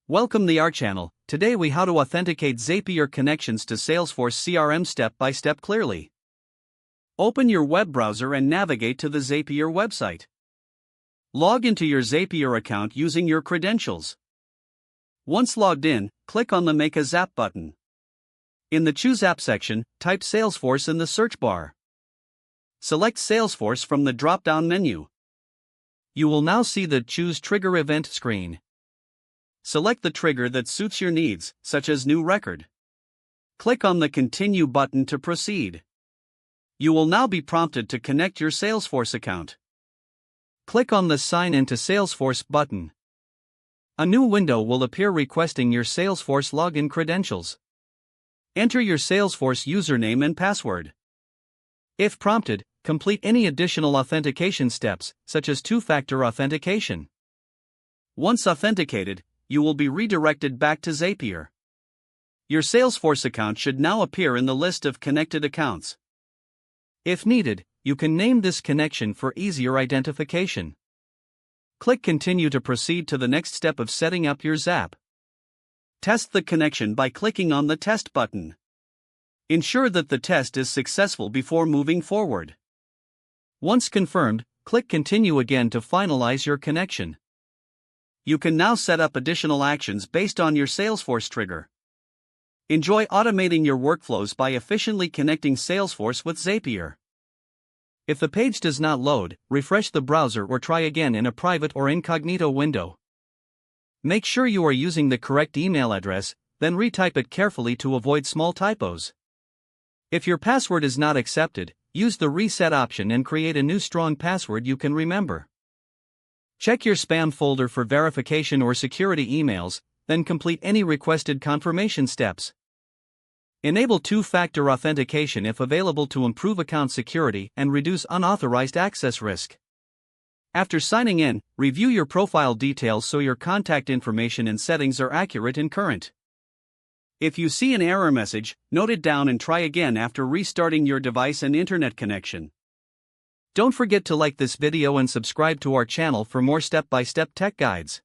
Welcome to our channel. Today we how to authenticate Zapier connections to Salesforce CRM step by step clearly. Open your web browser and navigate to the Zapier website. Log into your Zapier account using your credentials. Once logged in, click on the Make a Zap button. In the Choose App section, type Salesforce in the search bar. Select Salesforce from the drop-down menu. You will now see the Choose Trigger Event screen. Select the trigger that suits your needs, such as new record. Click on the Continue button to proceed. You will now be prompted to connect your Salesforce account. Click on the Sign into Salesforce button. A new window will appear requesting your Salesforce login credentials. Enter your Salesforce username and password. If prompted, complete any additional authentication steps, such as two-factor authentication. Once authenticated, you will be redirected back to Zapier. Your Salesforce account should now appear in the list of connected accounts. If needed, you can name this connection for easier identification. Click Continue to proceed to the next step of setting up your Zap. Test the connection by clicking on the Test button. Ensure that the test is successful before moving forward. Once confirmed, click Continue again to finalize your connection. You can now set up additional actions based on your Salesforce trigger. Enjoy automating your workflows by efficiently connecting Salesforce with Zapier. If the page does not load, refresh the browser or try again in a private or incognito window. Make sure you are using the correct email address, then retype it carefully to avoid small typos. If your password is not accepted, use the reset option and create a new strong password you can remember. Check your spam folder for verification or security emails, then complete any requested confirmation steps. Enable two-factor authentication if available to improve account security and reduce unauthorized access risk. After signing in, review your profile details so your contact information and settings are accurate and current. If you see an error message, note it down and try again after restarting your device and internet connection. Don't forget to like this video and subscribe to our channel for more step-by-step tech guides.